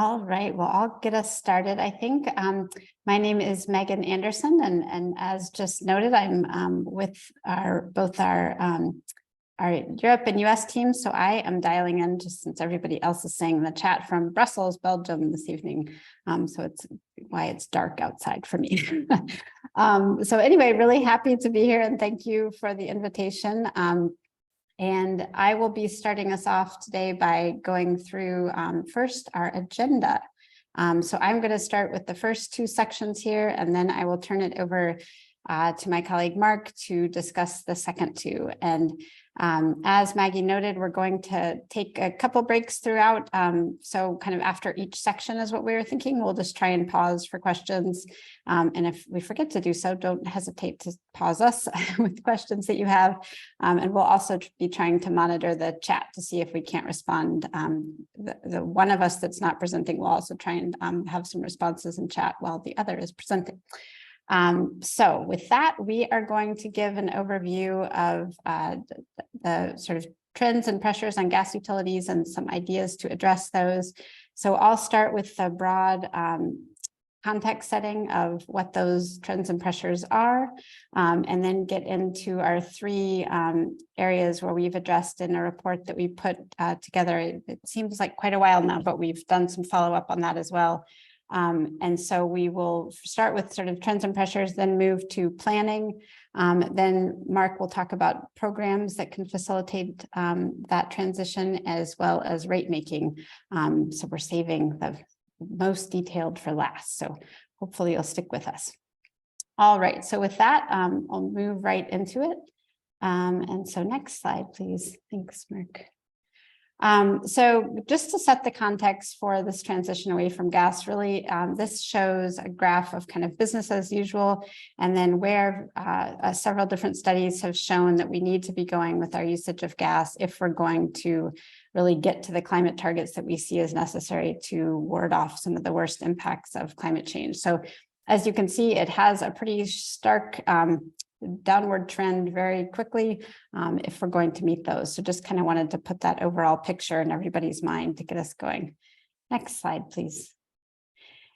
All right, well, I'll get us started, I think. My name is Megan Anderson, and as just noted, I'm with both our Europe and US teams. So I am dialing in just since everybody else is saying in the chat from Brussels, Belgium this evening. So it's why it's dark outside for me. So anyway, really happy to be here and thank you for the invitation. And I will be starting us off today by going through first our agenda. So I'm going to start with the first two sections here, and then I will turn it over to my colleague Mark to discuss the second two. And as Maggie noted, we're going to take a couple breaks throughout. So kind of after each section is what we were thinking. We'll just try and pause for questions. And if we forget to do so, don't hesitate to pause us with questions that you have. And we'll also be trying to monitor the chat to see if we can't respond. The one of us that's not presenting will also try and have some responses in chat while the other is presenting. So with that, we are going to give an overview of the sort of trends and pressures on gas utilities and some ideas to address those. So I'll start with the broad context setting of what those trends and pressures are, and then get into our three areas where we've addressed in a report that we put together. It seems like quite a while now, but we've done some follow-up on that as well. And so we will start with sort of trends and pressures, then move to planning. Then Mark will talk about programs that can facilitate that transition, as well as rate making. So we're saving the most detailed for last. So hopefully you'll stick with us. All right, so with that, I'll move right into it. And so next slide, please. Thanks, Mark. So just to set the context for this transition away from gas, really, this shows a graph of kind of business as usual, and then where several different studies have shown that we need to be going with our usage of gas if we're going to really get to the climate targets that we see as necessary to ward off some of the worst impacts of climate change. So as you can see, it has a pretty stark downward trend very quickly if we're going to meet those. So just kind of wanted to put that overall picture in everybody's mind to get us going. Next slide, please.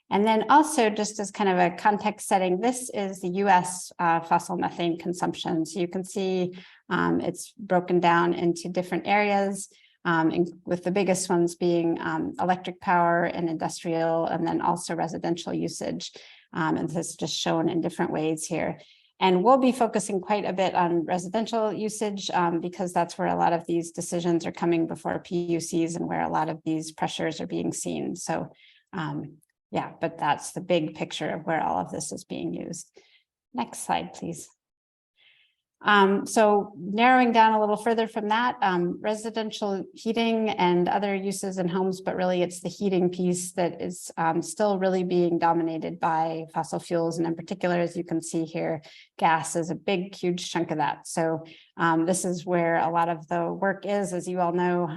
And then also just as kind of a context setting, this is the US fossil methane consumption. So you can see it's broken down into different areas, with the biggest ones being electric power and industrial, and then also residential usage. And this is just shown in different ways here. And we'll be focusing quite a bit on residential usage because that's where a lot of these decisions are coming before PUCs and where a lot of these pressures are being seen. So yeah, but that's the big picture of where all of this is being used. Next slide, please. So narrowing down a little further from that, residential heating and other uses in homes, but really it's the heating piece that is still really being dominated by fossil fuels. And in particular, as you can see here, gas is a big, huge chunk of that. So this is where a lot of the work is, as you all know.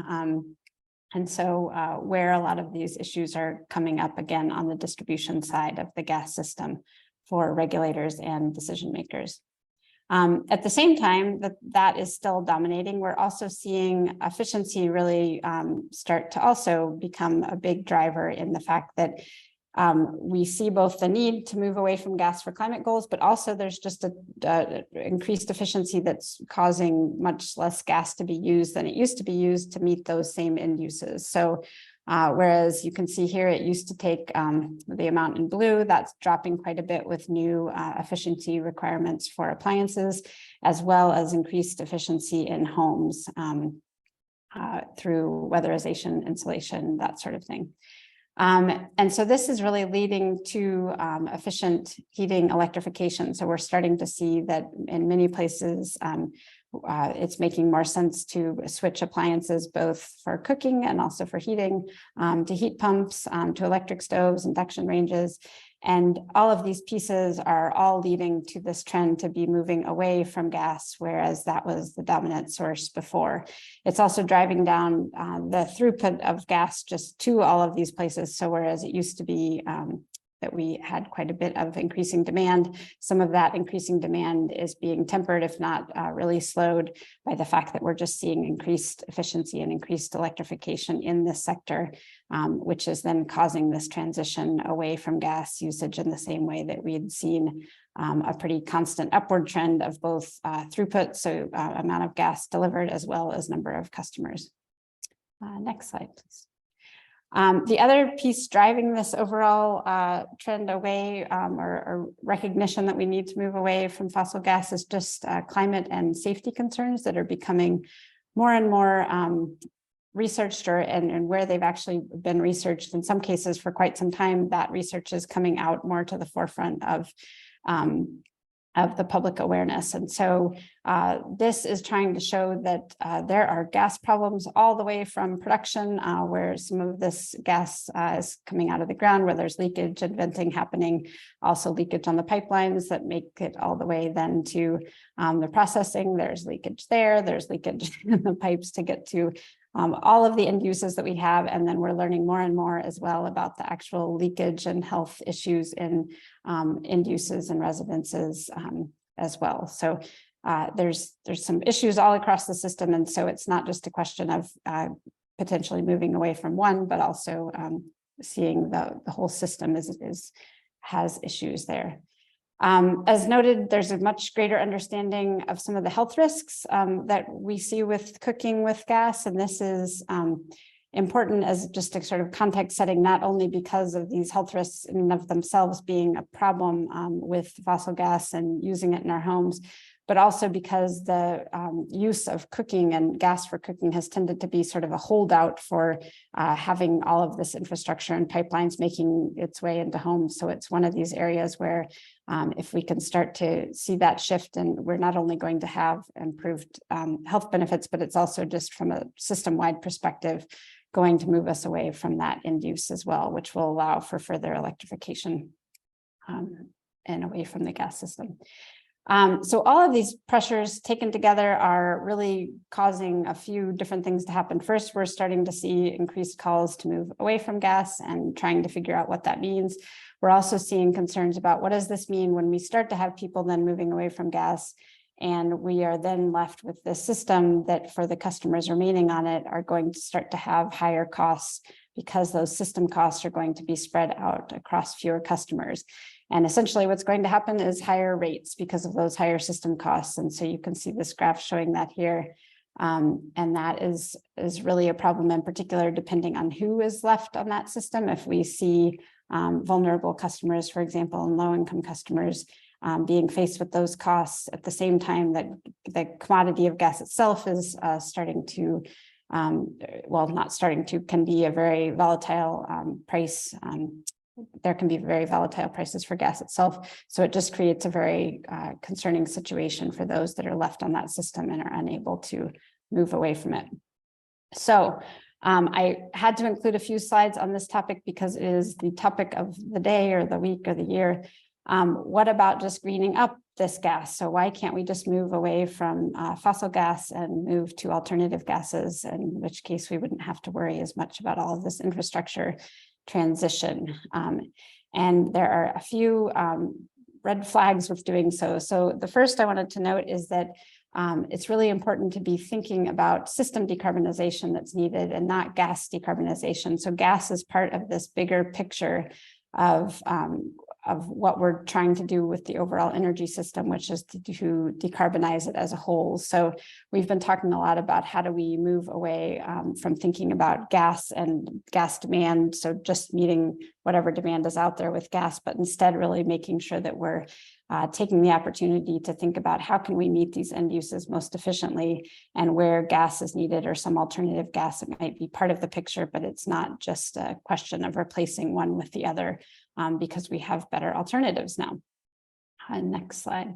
And so where a lot of these issues are coming up again on the distribution side of the gas system for regulators and decision makers. At the same time that is still dominating, we're also seeing efficiency really start to also become a big driver in the fact that we see both the need to move away from gas for climate goals, but also there's just a increased efficiency that's causing much less gas to be used than it used to be used to meet those same end uses. So whereas you can see here, it used to take the amount in blue, that's dropping quite a bit with new efficiency requirements for appliances, as well as increased efficiency in homes through weatherization, insulation, that sort of thing. And so this is really leading to efficient heating electrification. So we're starting to see that in many places, it's making more sense to switch appliances both for cooking and also for heating, to heat pumps, to electric stoves, induction ranges. And all of these pieces are all leading to this trend to be moving away from gas, whereas that was the dominant source before. It's also driving down the throughput of gas just to all of these places. So whereas it used to be that we had quite a bit of increasing demand. Some of that increasing demand is being tempered, if not really slowed, by the fact that we're just seeing increased efficiency and increased electrification in this sector, which is then causing this transition away from gas usage in the same way that we had seen a pretty constant upward trend of both throughput, so amount of gas delivered, as well as number of customers. Next slide, please. The other piece driving this overall trend away or recognition that we need to move away from fossil gas is just climate and safety concerns that are becoming more and more researched, and where they've actually been researched in some cases for quite some time. That research is coming out more to the forefront of the public awareness. And so this is trying to show that there are gas problems all the way from production, where some of this gas is coming out of the ground, where there's leakage and venting happening, also leakage on the pipelines that make it all the way then to the processing. There's leakage there, there's leakage in the pipes to get to all of the end uses that we have. And then we're learning more and more as well about the actual leakage and health issues in end uses and residences as well. So there's some issues all across the system. And so it's not just a question of potentially moving away from one, but also seeing the whole system has issues there. As noted, there's a much greater understanding of some of the health risks that we see with cooking with gas. And this is important as just a sort of context setting, not only because of these health risks in and of themselves being a problem with fossil gas and using it in our homes, but also because the use of cooking and gas for cooking has tended to be sort of a holdout for having all of this infrastructure and pipelines making its way into homes. So it's one of these areas where if we can start to see that shift, and we're not only going to have improved health benefits, but it's also just from a system-wide perspective going to move us away from that end use as well, which will allow for further electrification and away from the gas system. So all of these pressures taken together are really causing a few different things to happen. First, we're starting to see increased calls to move away from gas and trying to figure out what that means. We're also seeing concerns about what does this mean when we start to have people then moving away from gas, and we are then left with this system that for the customers remaining on it are going to start to have higher costs because those system costs are going to be spread out across fewer customers. And essentially what's going to happen is higher rates because of those higher system costs. And so you can see this graph showing that here. And that is really a problem in particular, depending on who is left on that system. If we see vulnerable customers, for example, and low-income customers being faced with those costs at the same time that the commodity of gas itself is starting to, well, not starting to, can be a very volatile price. There can be very volatile prices for gas itself. So it just creates a very concerning situation for those that are left on that system and are unable to move away from it. So I had to include a few slides on this topic because it is the topic of the day or the week or the year. What about just greening up this gas? So why can't we just move away from fossil gas and move to alternative gases, in which case we wouldn't have to worry as much about all of this infrastructure transition. And there are a few red flags with doing so. So the first I wanted to note is that it's really important to be thinking about system decarbonization that's needed and not gas decarbonization. So gas is part of this bigger picture of what we're trying to do with the overall energy system, which is to decarbonize it as a whole. So we've been talking a lot about how do we move away from thinking about gas and gas demand, so just meeting whatever demand is out there with gas, but instead really making sure that we're taking the opportunity to think about how can we meet these end uses most efficiently, and where gas is needed or some alternative gas, it might be part of the picture, but it's not just a question of replacing one with the other because we have better alternatives now. Next slide.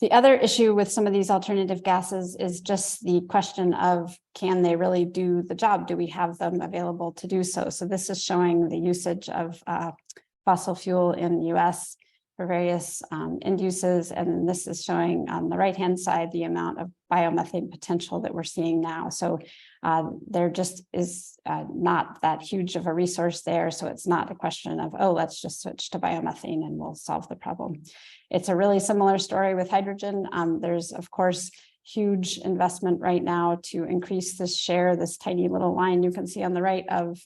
The other issue with some of these alternative gases is just the question of, can they really do the job? Do we have them available to do so? So this is showing the usage of fossil fuel in the US for various end uses. And this is showing on the right-hand side the amount of biomethane potential that we're seeing now. So there just is not that huge of a resource there. So it's not a question of, oh, let's just switch to biomethane and we'll solve the problem. It's a really similar story with hydrogen. There's, of course, huge investment right now to increase this share, this tiny little line you can see on the right of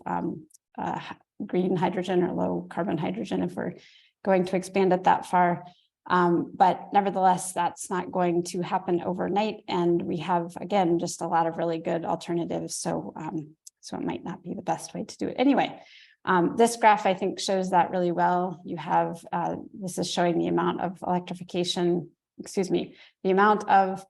green hydrogen or low carbon hydrogen, if we're going to expand it that far. But nevertheless, that's not going to happen overnight. And we have, again, just a lot of really good alternatives. So, so it might not be the best way to do it. Anyway, this graph, I think, shows that really well. You have, this is showing the amount of electrification, the amount of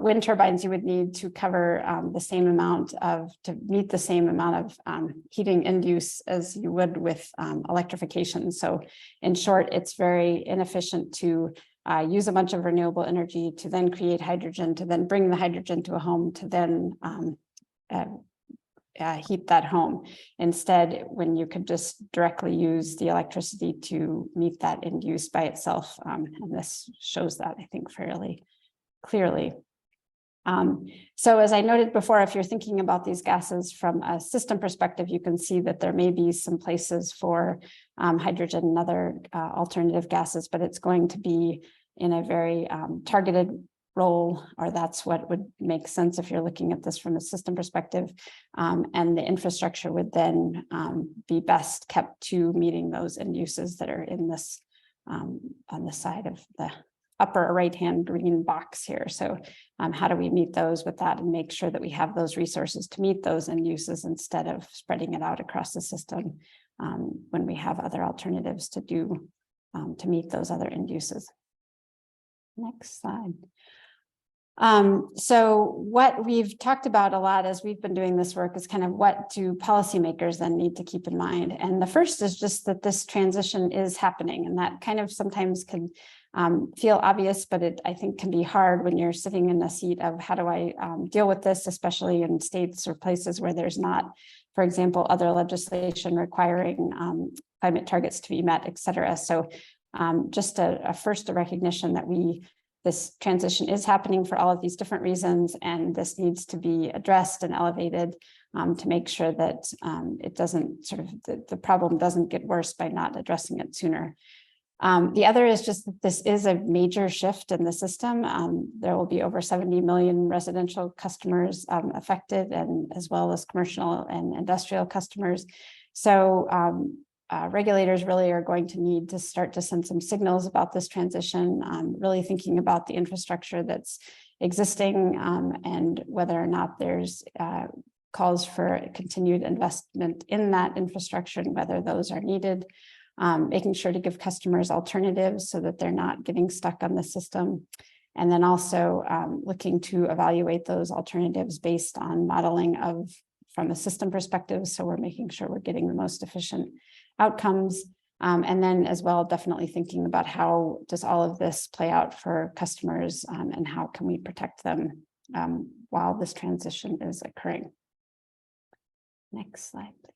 wind turbines you would need to cover the same amount of, to meet the same amount of heating end use as you would with electrification. So in short, it's very inefficient to use a bunch of renewable energy to then create hydrogen, to then bring the hydrogen to a home, to then heat that home. Instead, when you could just directly use the electricity to meet that end use by itself. And this shows that, I think, fairly clearly. So as I noted before, if you're thinking about these gases from a system perspective, you can see that there may be some places for hydrogen and other alternative gases, but it's going to be in a very targeted role, or that's what would make sense if you're looking at this from a system perspective. And the infrastructure would then be best kept to meeting those end uses that are in this on the side of the upper right-hand green box here. So how do we meet those with that and make sure that we have those resources to meet those end uses instead of spreading it out across the system when we have other alternatives to do to meet those other end uses. Next slide. So what we've talked about a lot as we've been doing this work is kind of what do policymakers then need to keep in mind? And the first is just that this transition is happening, and that kind of sometimes can feel obvious, but it, I think, can be hard when you're sitting in the seat of how do I deal with this, especially in states or places where there's not, for example, other legislation requiring climate targets to be met, et cetera. So just a recognition that this transition is happening for all of these different reasons, and this needs to be addressed and elevated to make sure that it doesn't the problem doesn't get worse by not addressing it sooner. The other is just that this is a major shift in the system. There will be over 70 million residential customers affected, and as well as commercial and industrial customers. So regulators really are going to need to start to send some signals about this transition, really thinking about the infrastructure that's existing and whether or not there's calls for continued investment in that infrastructure and whether those are needed. Making sure to give customers alternatives so that they're not getting stuck on the system. And then also looking to evaluate those alternatives based on modeling from a system perspective. So we're making sure we're getting the most efficient outcomes. And then as well, definitely thinking about how does all of this play out for customers and how can we protect them while this transition is occurring. Next slide, please.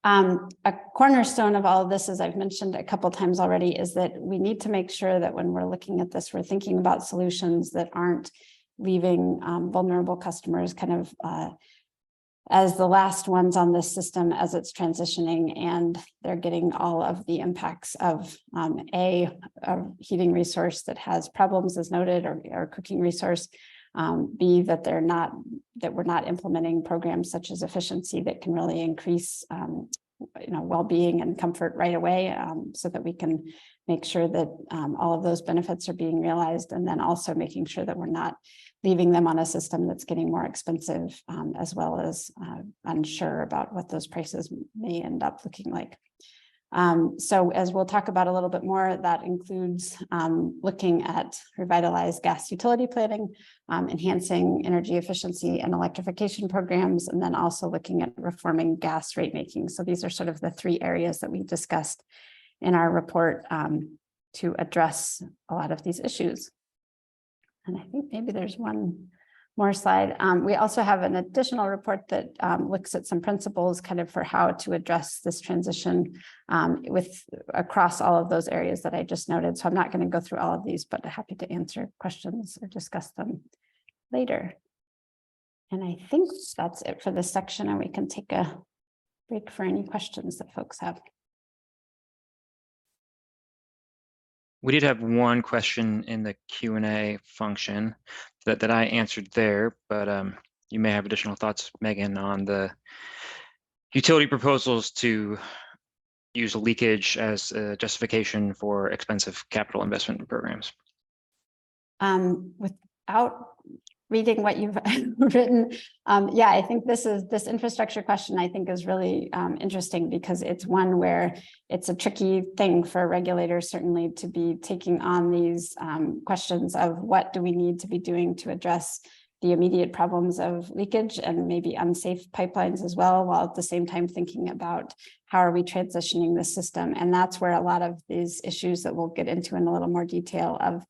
A cornerstone of all of this, as I've mentioned a couple of times already, is that we need to make sure that when we're looking at this, we're thinking about solutions that aren't leaving vulnerable customers kind of as the last ones on this system as it's transitioning, and they're getting all of the impacts of a heating resource that has problems as noted, or cooking resource. B, that we're not implementing programs such as efficiency that can really increase well-being and comfort right away, so that we can make sure that all of those benefits are being realized, and then also making sure that we're not leaving them on a system that's getting more expensive, as well as unsure about what those prices may end up looking like. So as we'll talk about a little bit more, that includes looking at revitalized gas utility planning, enhancing energy efficiency and electrification programs, and then also looking at reforming gas rate making. So these are sort of the three areas that we discussed in our report to address a lot of these issues. And I think maybe there's one more slide. We also have an additional report that looks at some principles kind of for how to address this transition across all of those areas that I just noted. So I'm not going to go through all of these, but happy to answer questions or discuss them later. And I think that's it for this section, and we can take a break for any questions that folks have. We did have one question in the Q&A function that I answered there, but you may have additional thoughts, Megan, on the utility proposals to use leakage as a justification for expensive capital investment programs. Without reading what you've written, yeah, I think this infrastructure question, I think, is really interesting, because it's one where it's a tricky thing for regulators certainly to be taking on these questions of what do we need to be doing to address the immediate problems of leakage and maybe unsafe pipelines as well, while at the same time thinking about how are we transitioning the system. And that's where a lot of these issues that we'll get into in a little more detail of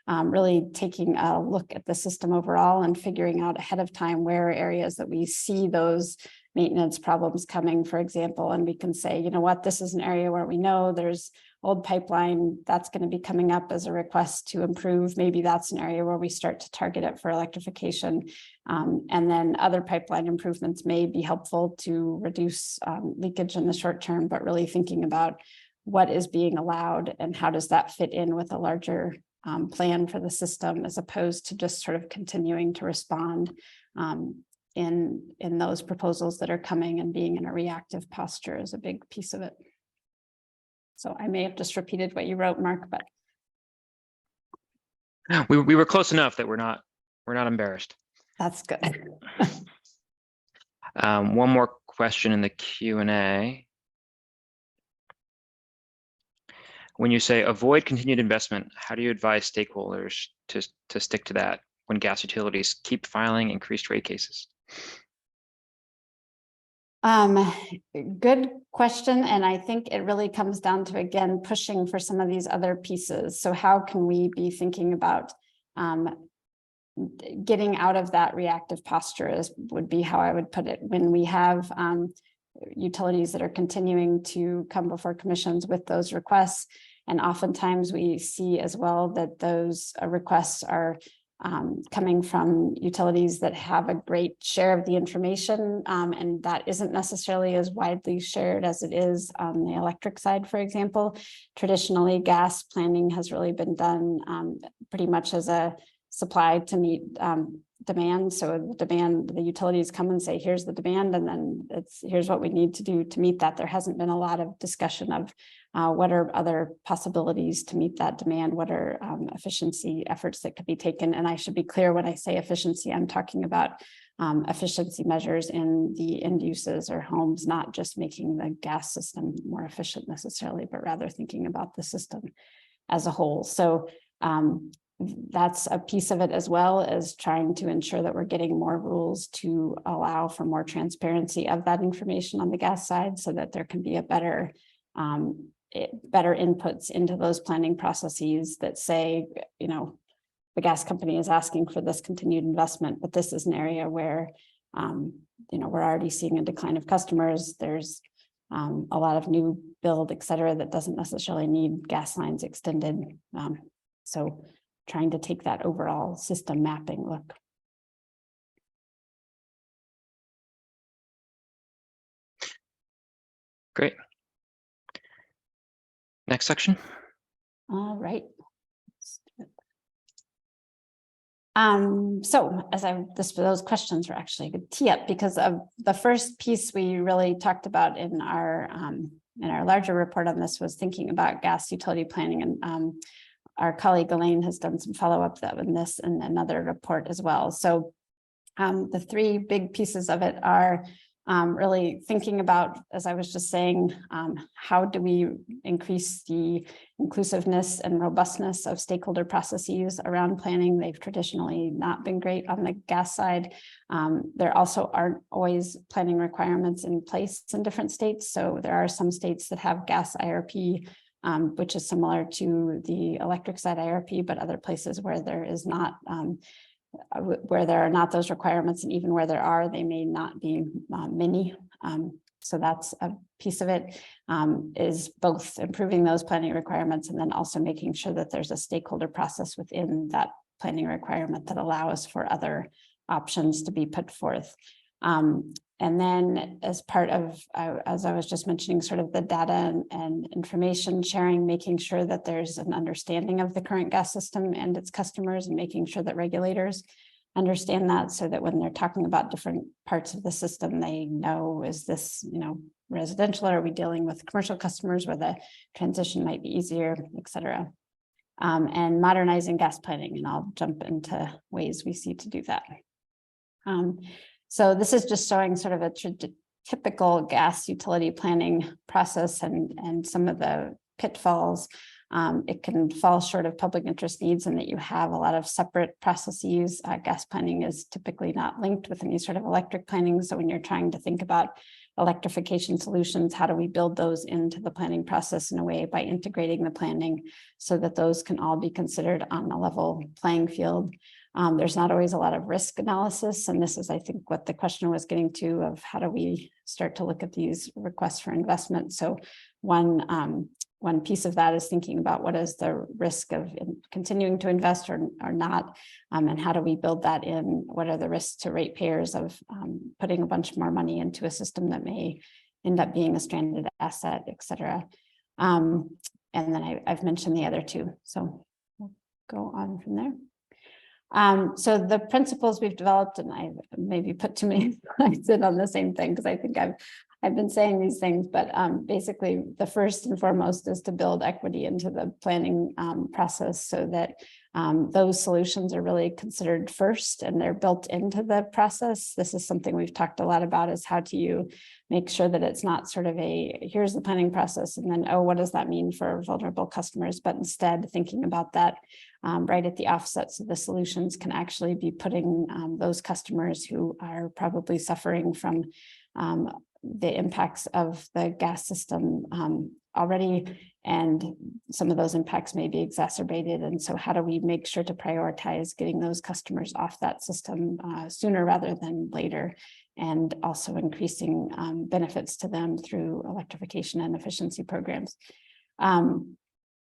really taking a look at the system overall and figuring out ahead of time where are areas that we see those maintenance problems coming, for example, and we can say, you know what, this is an area where we know there's old pipeline that's going to be coming up as a request to improve. Maybe that's an area where we start to target it for electrification. And then other pipeline improvements may be helpful to reduce leakage in the short term, but really thinking about what is being allowed and how does that fit in with a larger plan for the system, as opposed to just sort of continuing to respond in those proposals that are coming, and being in a reactive posture is a big piece of it. So I may have just repeated what you wrote, Mark, but we were close enough that we're not embarrassed. That's good. One more question in the Q&A. When you say avoid continued investment, how do you advise stakeholders to stick to that when gas utilities keep filing increased rate cases? Good question. And I think it really comes down to, again, pushing for some of these other pieces. So how can we be thinking about getting out of that reactive posture would be how I would put it. When we have utilities that are continuing to come before commissions with those requests, and oftentimes we see as well that those requests are coming from utilities that have a great share of the information, and that isn't necessarily as widely shared as it is on the electric side, for example. Traditionally, gas planning has really been done pretty much as a supply to meet demand. So the utilities come and say, here's the demand, and then here's what we need to do to meet that. There hasn't been a lot of discussion of what are other possibilities to meet that demand, what are efficiency efforts that could be taken. And I should be clear, when I say efficiency, I'm talking about efficiency measures in the end uses or homes, not just making the gas system more efficient necessarily, but rather thinking about the system as a whole. So that's a piece of it, as well as trying to ensure that we're getting more rules to allow for more transparency of that information on the gas side, so that there can be a better inputs into those planning processes that say, you know, the gas company is asking for this continued investment, but this is an area where, you know, we're already seeing a decline of customers. There's a lot of new build, et cetera, that doesn't necessarily need gas lines extended. So trying to take that overall system mapping look. Great. Next section. All right. So as those questions were actually a good tee up, because of the first piece we really talked about in our larger report on this was thinking about gas utility planning, and our colleague Elaine has done some follow-up in this and another report as well. So the three big pieces of it are really thinking about, as I was just saying, how do we increase the inclusiveness and robustness of stakeholder processes around planning? They've traditionally not been great on the gas side. There also aren't always planning requirements in place in different states. So there are some states that have gas IRP, which is similar to the electric side IRP, but other places where there is not, where there are not those requirements, and even where there are, they may not be many. So that's a piece of it, is both improving those planning requirements and then also making sure that there's a stakeholder process within that planning requirement that allows for other options to be put forth. And then as part of, as I was just mentioning, sort of the data and information sharing, making sure that there's an understanding of the current gas system and its customers, and making sure that regulators understand that, so that when they're talking about different parts of the system, they know, is this, residential, or are we dealing with commercial customers where the transition might be easier, et cetera. And modernizing gas planning, and I'll jump into ways we see to do that. So this is just showing sort of a typical gas utility planning process and some of the pitfalls. It can fall short of public interest needs, and that you have a lot of separate processes. Gas planning is typically not linked with any sort of electric planning. So when you're trying to think about electrification solutions, how do we build those into the planning process in a way by integrating the planning so that those can all be considered on a level playing field? There's not always a lot of risk analysis. And this is, I think, what the question was getting to, of how do we start to look at these requests for investment. So one piece of that is thinking about what is the risk of continuing to invest or not, and how do we build that in? What are the risks to ratepayers of putting a bunch more money into a system that may end up being a stranded asset, et cetera. And then I've mentioned the other two, so we'll go on from there. So the principles we've developed, and I maybe put too many slides in on the same thing, because I think I've been saying these things, but basically the first and foremost is to build equity into the planning process, so that those solutions are really considered first and they're built into the process. This is something we've talked a lot about, is how do you make sure that it's not sort of here's the planning process and then, oh, what does that mean for vulnerable customers? But instead thinking about that right at the offset, so the solutions can actually be putting those customers who are probably suffering from the impacts of the gas system already, and some of those impacts may be exacerbated. And so how do we make sure to prioritize getting those customers off that system sooner rather than later, and also increasing benefits to them through electrification and efficiency programs.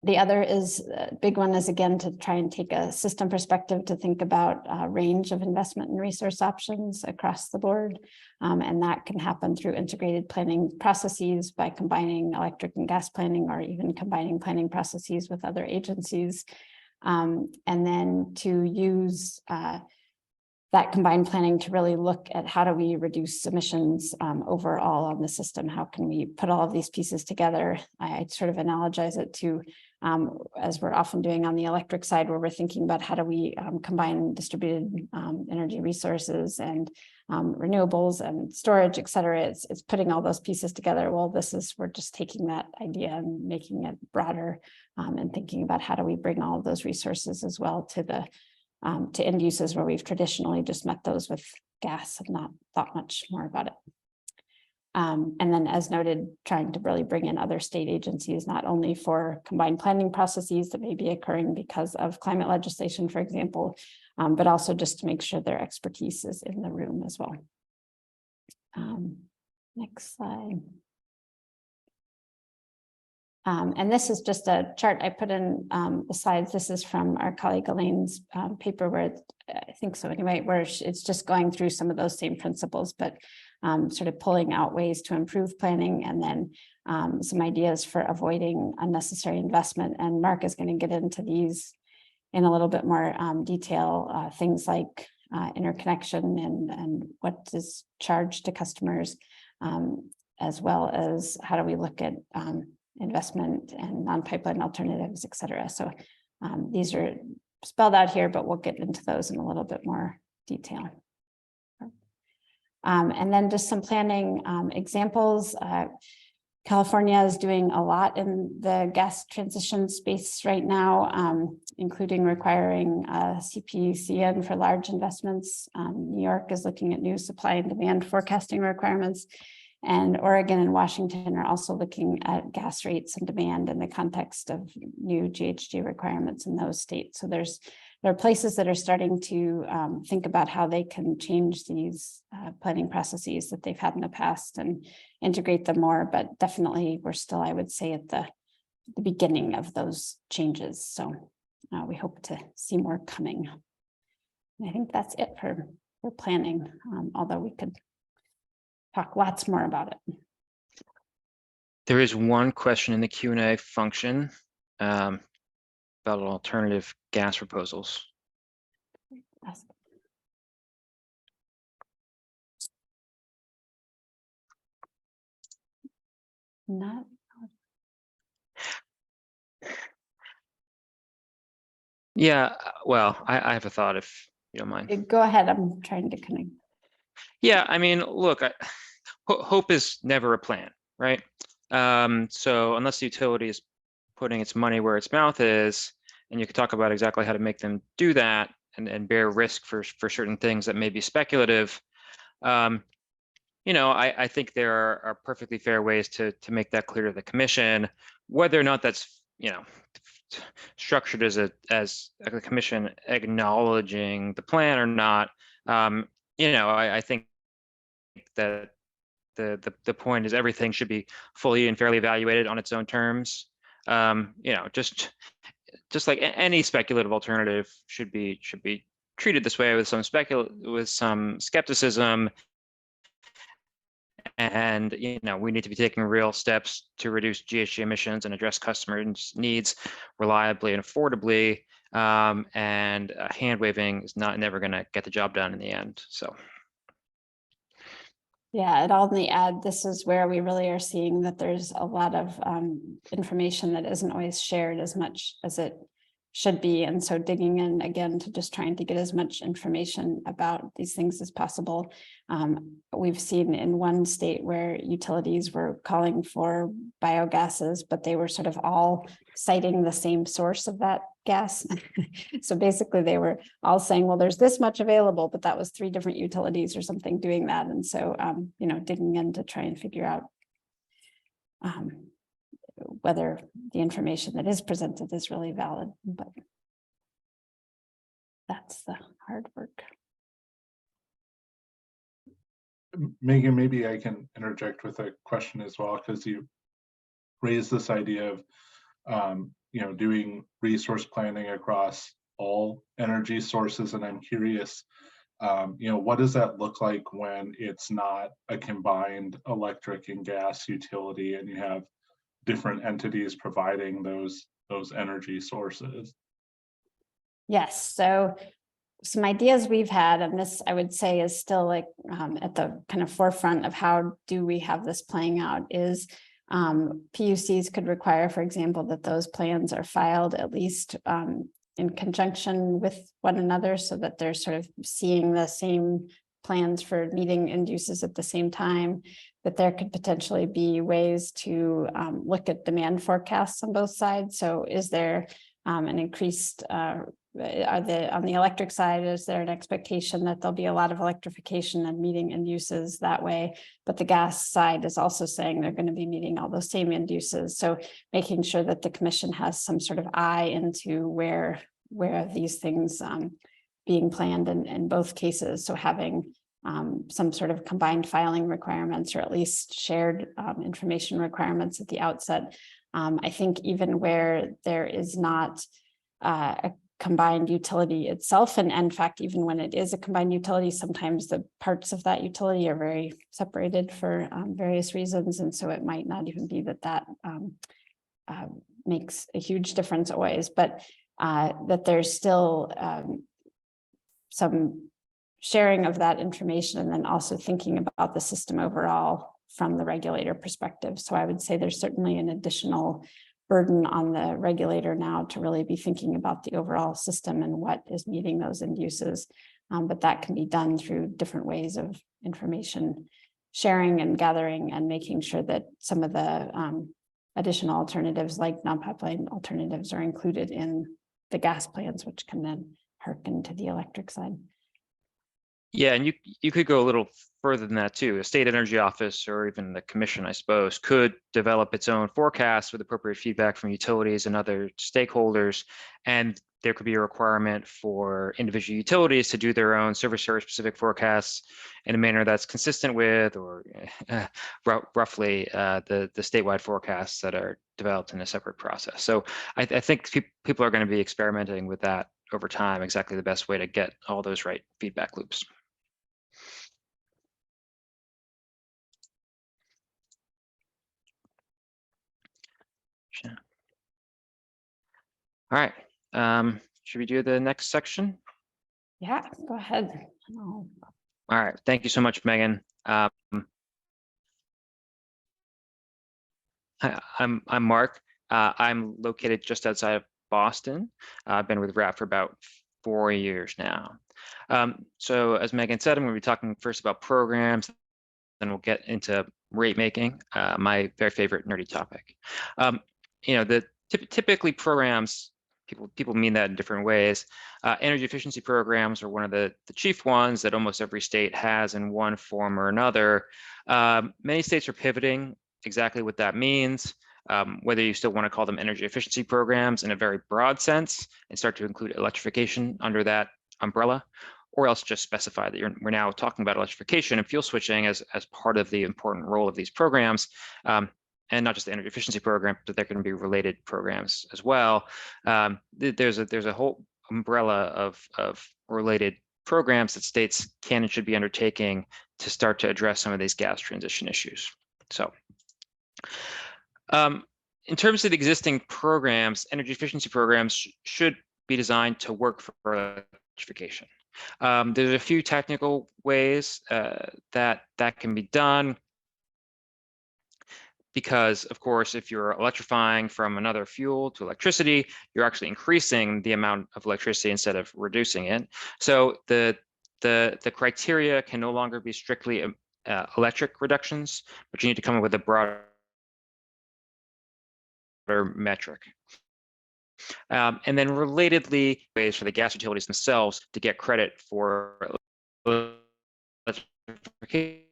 The other is, big one is, again, to try and take a system perspective to think about a range of investment and resource options across the board. And that can happen through integrated planning processes by combining electric and gas planning, or even combining planning processes with other agencies. And then to use that combined planning to really look at how do we reduce emissions overall on the system? How can we put all of these pieces together? I sort of analogize it to, as we're often doing on the electric side, where we're thinking about how do we combine distributed energy resources and renewables and storage, et cetera. It's putting all those pieces together. Well, we're just taking that idea and making it broader, and thinking about how do we bring all of those resources as well to the to end uses where we've traditionally just met those with gas and not thought much more about it. And then, as noted, trying to really bring in other state agencies, not only for combined planning processes that may be occurring because of climate legislation, for example, but also just to make sure their expertise is in the room as well. Next slide. And this is just a chart I put in the slides. This is from our colleague Elaine's paper, where I think so anyway, where it's just going through some of those same principles, but sort of pulling out ways to improve planning, and then some ideas for avoiding unnecessary investment. And Mark is going to get into these in a little bit more detail, things like interconnection and what is charged to customers, as well as how do we look at investment and non-pipeline alternatives, et cetera. So these are spelled out here, but we'll get into those in a little bit more detail. And then just some planning examples. California is doing a lot in the gas transition space right now, including requiring CPCN for large investments. New York is looking at new supply and demand forecasting requirements. And Oregon and Washington are also looking at gas rates and demand in the context of new GHG requirements in those states. So there are places that are starting to think about how they can change these planning processes that they've had in the past and integrate them more. But definitely we're still, I would say, at the beginning of those changes. So we hope to see more coming. And I think that's it for we're planning, although we could talk lots more about it. There is one question in the Q&A function about alternative gas proposals. Not. Yeah, well, I have a thought if you don't mind. Go ahead. I'm trying to connect. Yeah, I mean, look, hope is never a plan, right? So unless the utility is putting its money where its mouth is, and you could talk about exactly how to make them do that and bear risk for certain things that may be speculative, you know, I think there are perfectly fair ways to make that clear to the commission, whether or not that's, you know, structured as a commission acknowledging the plan or not. You know, I think that the point is everything should be fully and fairly evaluated on its own terms. You know, just like any speculative alternative should be treated this way with some skepticism. And, you know, we need to be taking real steps to reduce GHG emissions and address customers' needs reliably and affordably. And hand waving is never going to get the job done in the end. So. Yeah, and on the ad, this is where we really are seeing that there's a lot of information that isn't always shared as much as it should be. And so digging in again to just trying to get as much information about these things as possible. We've seen in one state where utilities were calling for biogases, but they were sort of all citing the same source of that gas. So basically they were all saying, well, there's this much available, but that was 3 different utilities or something doing that. And so, you know, digging in to try and figure out whether the information that is presented is really valid, but that's the hard work. Megan, maybe I can interject with a question as well, because you raised this idea of you know, doing resource planning across all energy sources, and I'm curious, you know, what does that look like when it's not a combined electric and gas utility and you have different entities providing those energy sources? Yes, so some ideas we've had, and this I would say is still like at the kind of forefront of how do we have this playing out, is PUCs could require, for example, that those plans are filed at least in conjunction with one another, so that they're sort of seeing the same plans for meeting end uses at the same time. That there could potentially be ways to look at demand forecasts on both sides. So is there an increased, on the electric side, is there an expectation that there'll be a lot of electrification and meeting end uses that way? But the gas side is also saying they're going to be meeting all those same end uses. So making sure that the commission has some sort of eye into where these things being planned in both cases. So having some sort of combined filing requirements, or at least shared information requirements at the outset. I think even where there is not a combined utility itself, and in fact, even when it is a combined utility, sometimes the parts of that utility are very separated for various reasons. And so it might not even be that makes a huge difference always, but that there's still some sharing of that information, and then also thinking about the system overall from the regulator perspective. So I would say there's certainly an additional burden on the regulator now to really be thinking about the overall system and what is meeting those end uses. But that can be done through different ways of information sharing and gathering, and making sure that some of the additional alternatives like non-pipeline alternatives are included in the gas plans, which can then hearken to the electric side. Yeah, and you could go a little further than that too. A state energy office, or even the commission, I suppose, could develop its own forecasts with appropriate feedback from utilities and other stakeholders. And there could be a requirement for individual utilities to do their own service area specific forecasts in a manner that's consistent with, or roughly the statewide forecasts that are developed in a separate process. So I think people are going to be experimenting with that over time, exactly the best way to get all those right feedback loops. All right. Should we do the next section? Yeah, go ahead. Oh, All right. Thank you so much, Megan. Hi, I'm Mark. I'm located just outside of Boston. I've been with RAP for about 4 years now. So as Megan said, I'm going to be talking first about programs, then we'll get into rate making, my very favorite nerdy topic. Typically programs, people mean that in different ways. Energy efficiency programs are one of the chief ones that almost every state has in one form or another. Many states are pivoting exactly what that means, whether you still want to call them energy efficiency programs in a very broad sense and start to include electrification under that umbrella, or else just specify that we're now talking about electrification and fuel switching as part of the important role of these programs, and not just the energy efficiency program, but there can be related programs as well. There's a whole umbrella of related programs that states can and should be undertaking to start to address some of these gas transition issues. So in terms of the existing programs, energy efficiency programs should be designed to work for electrification. There's a few technical ways that can be done, because of course, if you're electrifying from another fuel to electricity, you're actually increasing the amount of electricity instead of reducing it. So the criteria can no longer be strictly electric reductions, but you need to come up with a broader metric. And then relatedly, ways for the gas utilities themselves to get credit for electrification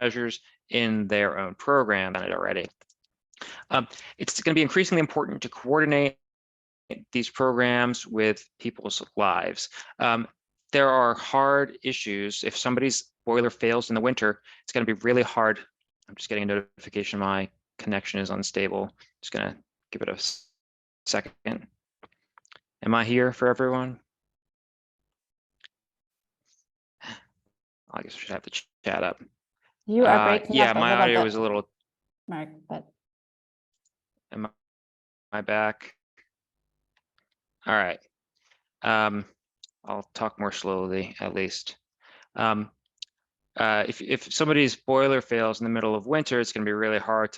measures in their own program on it already. It's going to be increasingly important to coordinate these programs with people's lives. There are hard issues. If somebody's boiler fails in the winter, it's going to be really hard. I'm just getting a notification my connection is unstable. Just going to give it a second. Am I here for everyone? I guess we should have the chat up. you are breaking yeah, up a my little audio bit, is a little. Mark, but Am I back? All right. I'll talk more slowly, at least. If somebody's boiler fails in the middle of winter, it's going to be really hard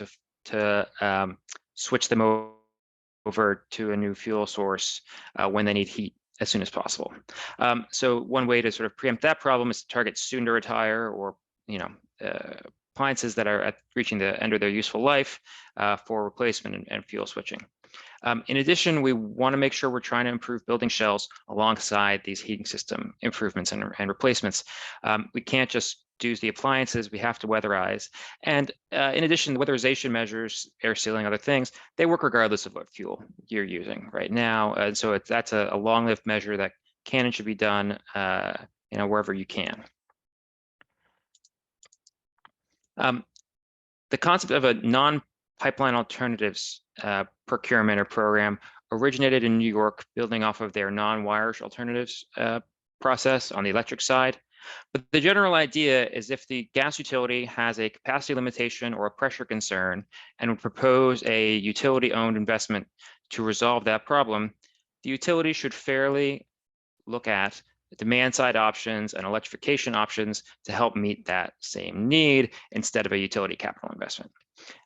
to switch them over to a new fuel source when they need heat as soon as possible. So one way to sort of preempt that problem is to target soon to retire, or appliances that are reaching the end of their useful life for replacement and fuel switching. In addition, we want to make sure we're trying to improve building shells alongside these heating system improvements and replacements. We can't just do the appliances, we have to weatherize. And in addition, the weatherization measures, air sealing, other things, they work regardless of what fuel you're using right now. And so that's a long-lived measure that can and should be done wherever you can. The concept of a non-pipeline alternatives procurement or program originated in New York, building off of their non-wires alternatives process on the electric side. But the general idea is if the gas utility has a capacity limitation or a pressure concern and would propose a utility-owned investment to resolve that problem, the utility should fairly look at the demand side options and electrification options to help meet that same need instead of a utility capital investment.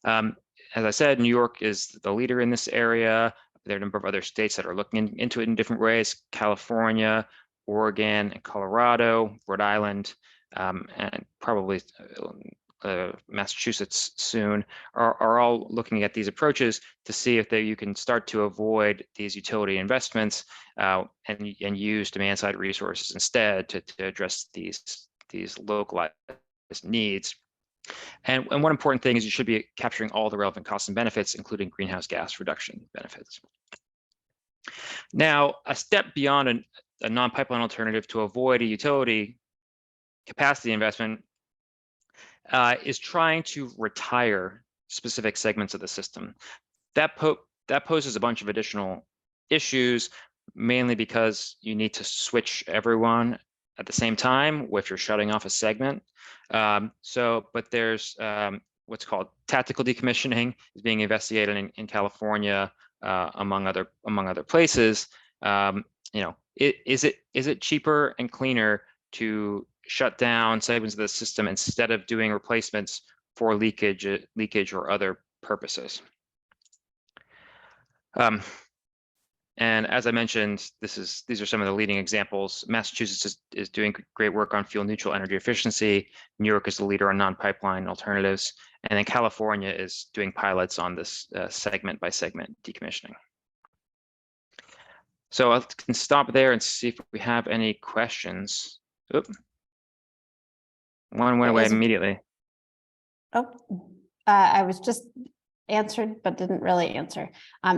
As I said, New York is the leader in this area. There are a number of other states that are looking into it in different ways: California, Oregon, and Colorado, Rhode Island, and probably Massachusetts soon, are all looking at these approaches to see if you can start to avoid these utility investments and use demand side resources instead to address these localized needs. And one important thing is you should be capturing all the relevant costs and benefits, including greenhouse gas reduction benefits. Now, a step beyond a non-pipeline alternative to avoid a utility capacity investment is trying to retire specific segments of the system. That poses a bunch of additional issues, mainly because you need to switch everyone at the same time if you're shutting off a segment. But there's what's called tactical decommissioning is being investigated in California, among other places. Is it cheaper and cleaner to shut down segments of the system instead of doing replacements for leakage or other purposes? And as I mentioned, these are some of the leading examples. Massachusetts is doing great work on fuel neutral energy efficiency. New York is the leader on non-pipeline alternatives. And then California is doing pilots on this segment by segment decommissioning. So I can stop there and see if we have any questions. Oop. One went away immediately. Oh, I was just answered, but didn't really answer.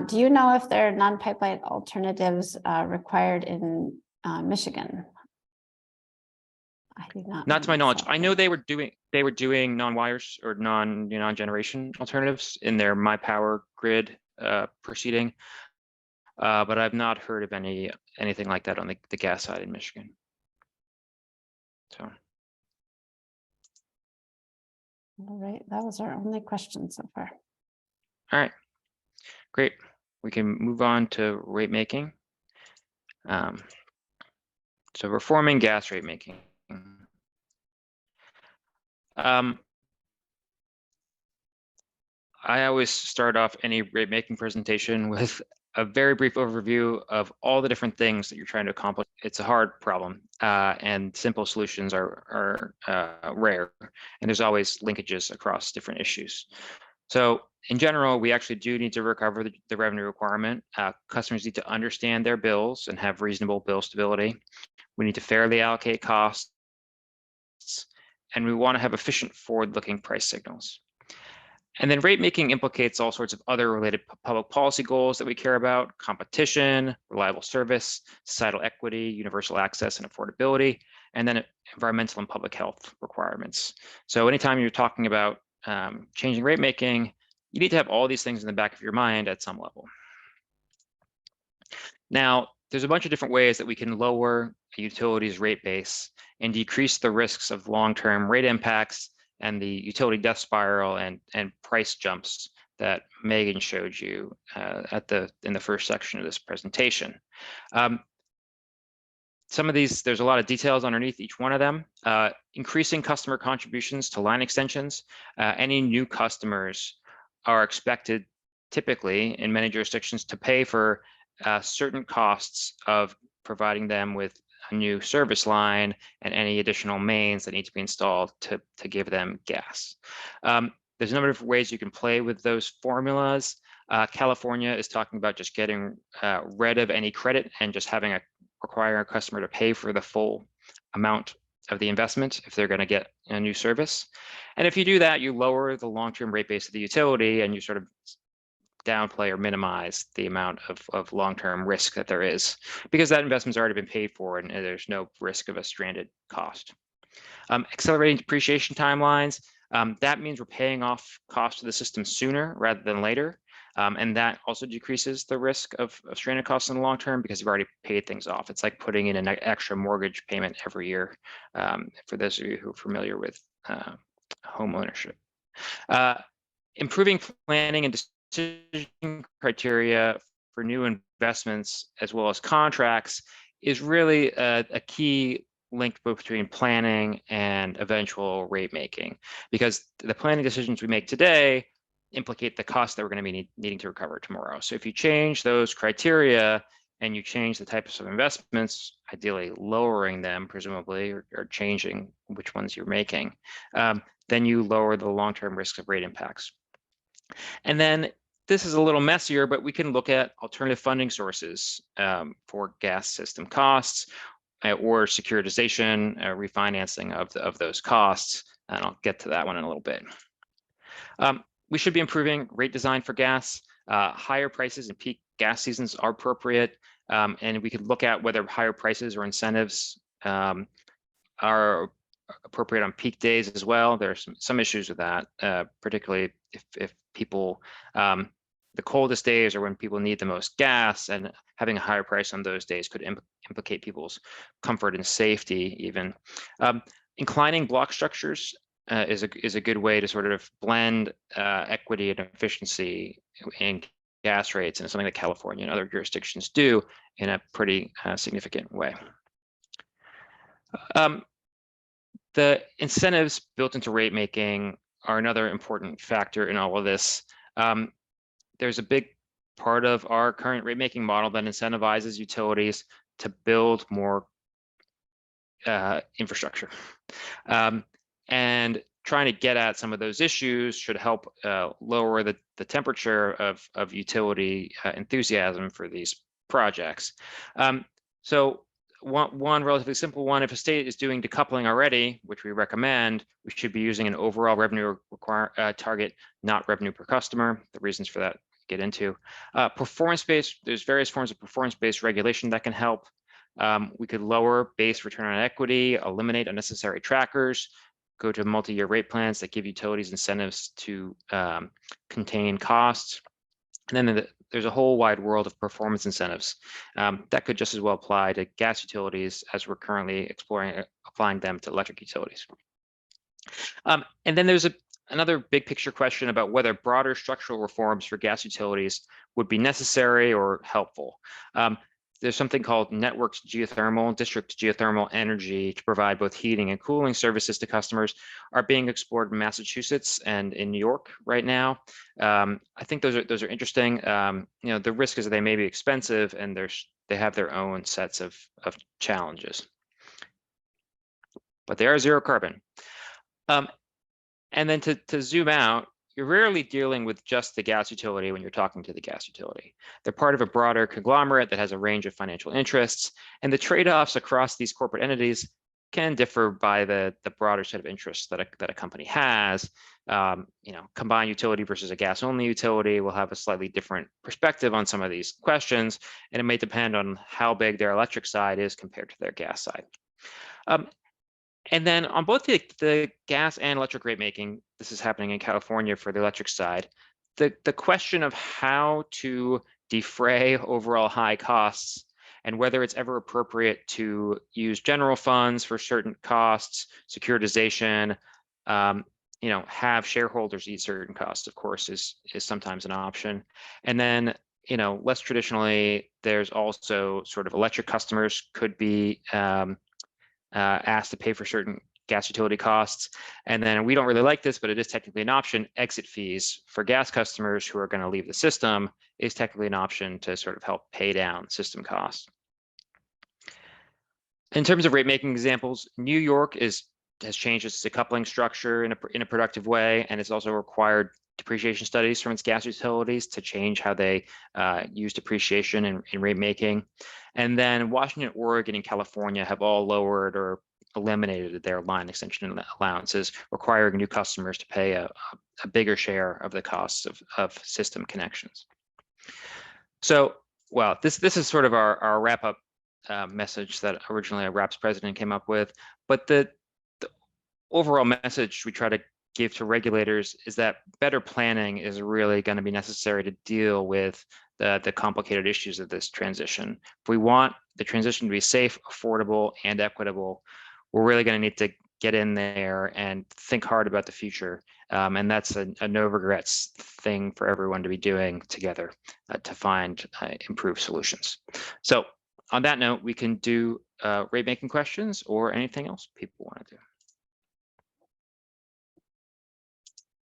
Do you know if there are non-pipeline alternatives required in Michigan? I do not. Not to my knowledge. I know they were doing non-wires or non-generation alternatives in their My Power Grid proceeding, but I've not heard of anything like that on the gas side in Michigan. So. All right, that was our only question so far. All right, great. We can move on to rate making. So reforming gas rate making. I always start off any rate making presentation with a very brief overview of all the different things that you're trying to accomplish. It's a hard problem, and simple solutions are rare, and there's always linkages across different issues. So in general, we actually do need to recover the revenue requirement. Customers need to understand their bills and have reasonable bill stability. We need to fairly allocate costs, and we want to have efficient forward-looking price signals. And then rate making implicates all sorts of other related public policy goals that we care about: competition, reliable service, societal equity, universal access and affordability, and then environmental and public health requirements. So anytime you're talking about changing rate making, you need to have all these things in the back of your mind at some level. Now, there's a bunch of different ways that we can lower a utility's rate base and decrease the risks of long-term rate impacts and the utility death spiral and price jumps that Megan showed you in the first section of this presentation. Some of these, there's a lot of details underneath each one of them. Increasing customer contributions to line extensions. Any new customers are expected, typically in many jurisdictions, to pay for certain costs of providing them with a new service line and any additional mains that need to be installed to give them gas. There's a number of ways you can play with those formulas. California is talking about just getting rid of any credit and just requiring a customer to pay for the full amount of the investment if they're going to get a new service. And if you do that, you lower the long-term rate base of the utility and you sort of downplay or minimize the amount of long-term risk that there is, because that investment's already been paid for and there's no risk of a stranded cost. Accelerating depreciation timelines, that means we're paying off costs of the system sooner rather than later. And that also decreases the risk of stranded costs in the long term because you've already paid things off. It's like putting in an extra mortgage payment every year, for those of you who are familiar with home ownership. Improving planning and decision criteria for new investments as well as contracts is really a key link between planning and eventual rate making, because the planning decisions we make today implicate the cost that we're going to be needing to recover tomorrow. So if you change those criteria and you change the types of investments, ideally lowering them presumably, or changing which ones you're making, then you lower the long-term risk of rate impacts. And then this is a little messier, but we can look at alternative funding sources for gas system costs or securitization, refinancing of those costs. And I'll get to that one in a little bit. We should be improving rate design for gas. Higher prices in peak gas seasons are appropriate. And we could look at whether higher prices or incentives are appropriate on peak days as well. There's some issues with that, particularly if people, the coldest days are when people need the most gas, and having a higher price on those days could implicate people's comfort and safety even. Inclining block structures is a good way to sort of blend equity and efficiency in gas rates, and it's something that California and other jurisdictions do in a pretty significant way. The incentives built into rate making are another important factor in all of this. There's a big part of our current rate making model that incentivizes utilities to build more infrastructure. And trying to get at some of those issues should help lower the temperature of utility enthusiasm for these projects. So one relatively simple one, if a state is doing decoupling already, which we recommend, we should be using an overall revenue target, not revenue per customer. The reasons for that get into. Performance-based, there's various forms of performance-based regulation that can help. We could lower base return on equity, eliminate unnecessary trackers, go to multi-year rate plans that give utilities incentives to contain costs. And then there's a whole wide world of performance incentives that could just as well apply to gas utilities as we're currently applying them to electric utilities. And then there's another big picture question about whether broader structural reforms for gas utilities would be necessary or helpful. There's something called networked geothermal, district geothermal energy to provide both heating and cooling services to customers are being explored in Massachusetts and in New York right now. I think those are interesting. You know, the risk is that they may be expensive and they have their own sets of challenges, but they are zero carbon. And then to zoom out, you're rarely dealing with just the gas utility when you're talking to the gas utility. They're part of a broader conglomerate that has a range of financial interests, and the trade-offs across these corporate entities can differ by the broader set of interests that a company has. You know, combined utility versus a gas-only utility will have a slightly different perspective on some of these questions, and it may depend on how big their electric side is compared to their gas side. And then on both the gas and electric rate making, this is happening in California for the electric side, the question of how to defray overall high costs and whether it's ever appropriate to use general funds for certain costs, securitization, you know, have shareholders eat certain costs, of course, is sometimes an option. And then, you know, less traditionally, there's also sort of electric customers could be asked to pay for certain gas utility costs. And then we don't really like this, but it is technically an option. Exit fees for gas customers who are going to leave the system is technically an option to sort of help pay down system costs. In terms of rate making examples, New York has changed its decoupling structure in a productive way, and it's also required depreciation studies from its gas utilities to change how they use depreciation in rate making. And then Washington, Oregon, and California have all lowered or eliminated their line extension allowances, requiring new customers to pay a bigger share of the costs of system connections. So, well, this is sort of our wrap-up message that originally our RAPS president came up with. But the overall message we try to give to regulators is that better planning is really going to be necessary to deal with the complicated issues of this transition. If we want the transition to be safe, affordable, and equitable, we're really going to need to get in there and think hard about the future. And that's a no regrets thing for everyone to be doing together to find improved solutions. So on that note, we can do rate making questions or anything else people want to do.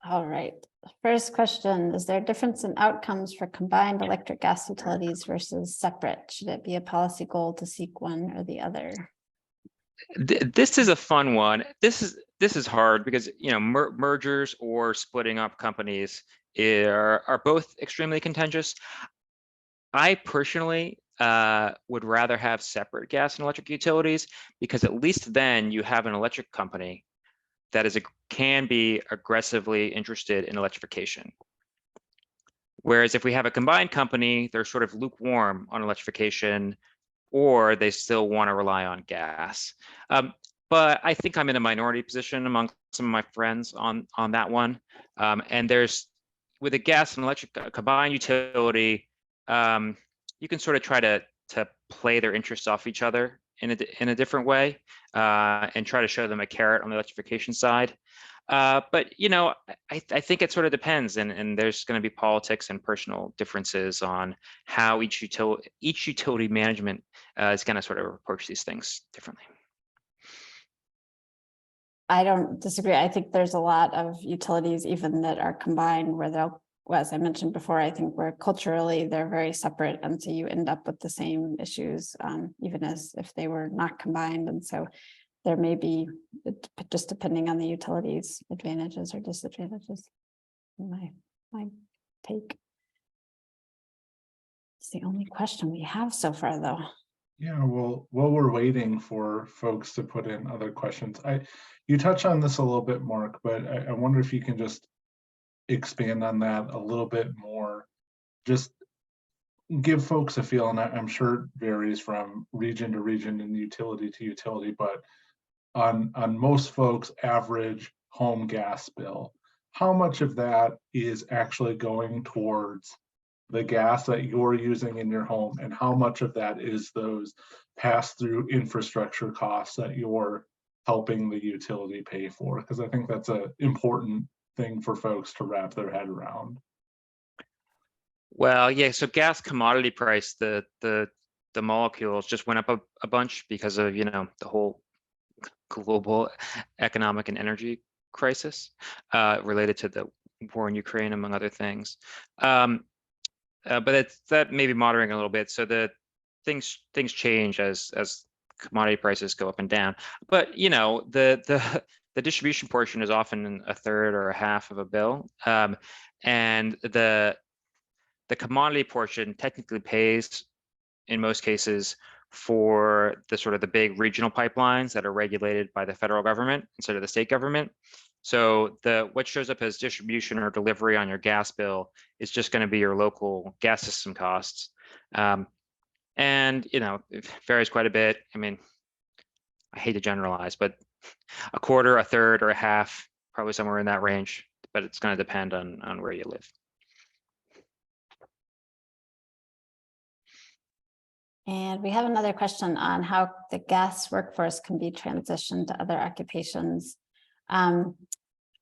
All right. First question, is there a difference in outcomes for combined electric gas utilities versus separate? Should it be a policy goal to seek one or the other? This is a fun one. This is hard because, you know, mergers or splitting up companies are both extremely contentious. I personally would rather have separate gas and electric utilities because at least then you have an electric company that can be aggressively interested in electrification. Whereas if we have a combined company, they're sort of lukewarm on electrification, or they still want to rely on gas. But I think I'm in a minority position among some of my friends on that one. And with a gas and electric combined utility, you can sort of try to play their interests off each other in a different way, and try to show them a carrot on the electrification side. But I think it sort of depends, and there's going to be politics and personal differences on how each utility management is going to sort of approach these things differently. I don't disagree. I think there's a lot of utilities even that are combined where they'll, well, as I mentioned before, I think where culturally they're very separate. And so you end up with the same issues, even as if they were not combined. And so there may be, just depending on the utilities, advantages or disadvantages. My take. It's the only question we have so far, though. Yeah, well, while we're waiting for folks to put in other questions, you touch on this a little bit, Mark, but I wonder if you can just expand on that a little bit more. Just give folks a feel, and I'm sure it varies from region to region and utility to utility, but on most folks' average home gas bill, how much of that is actually going towards the gas that you're using in your home, and how much of that is those pass-through infrastructure costs that you're helping the utility pay for? Because I think that's an important thing for folks to wrap their head around. Well, yeah, so gas commodity price, the molecules just went up a bunch because of the whole global economic and energy crisis related to the war in Ukraine, among other things. But that may be moderating a little bit. So the things change as commodity prices go up and down. But the distribution portion is often a third or a half of a bill, and the commodity portion technically pays in most cases for the big regional pipelines that are regulated by the federal government instead of the state government. So what shows up as distribution or delivery on your gas bill is just going to be your local gas system costs. And it varies quite a bit. I mean, I hate to generalize, but a quarter, a third, or a half, probably somewhere in that range, but it's going to depend on where you live. And we have another question on how the gas workforce can be transitioned to other occupations.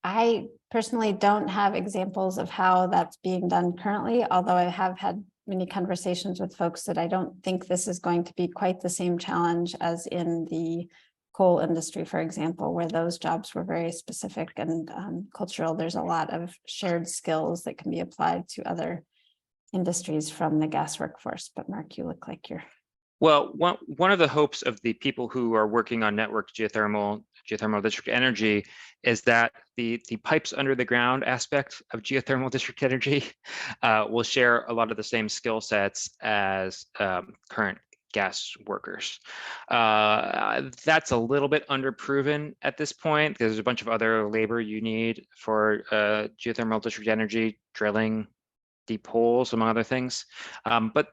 I personally don't have examples of how that's being done currently, although I have had many conversations with folks that I don't think this is going to be quite the same challenge as in the coal industry, for example, where those jobs were very specific and cultural. There's a lot of shared skills that can be applied to other industries from the gas workforce. But Mark, you look like you're... Well, one of the hopes of the people who are working on network geothermal district energy is that the pipes under the ground aspect of geothermal district energy will share a lot of the same skill sets as current gas workers. That's a little bit underproven at this point. There's a bunch of other labor you need for geothermal district energy, drilling deep holes, among other things. But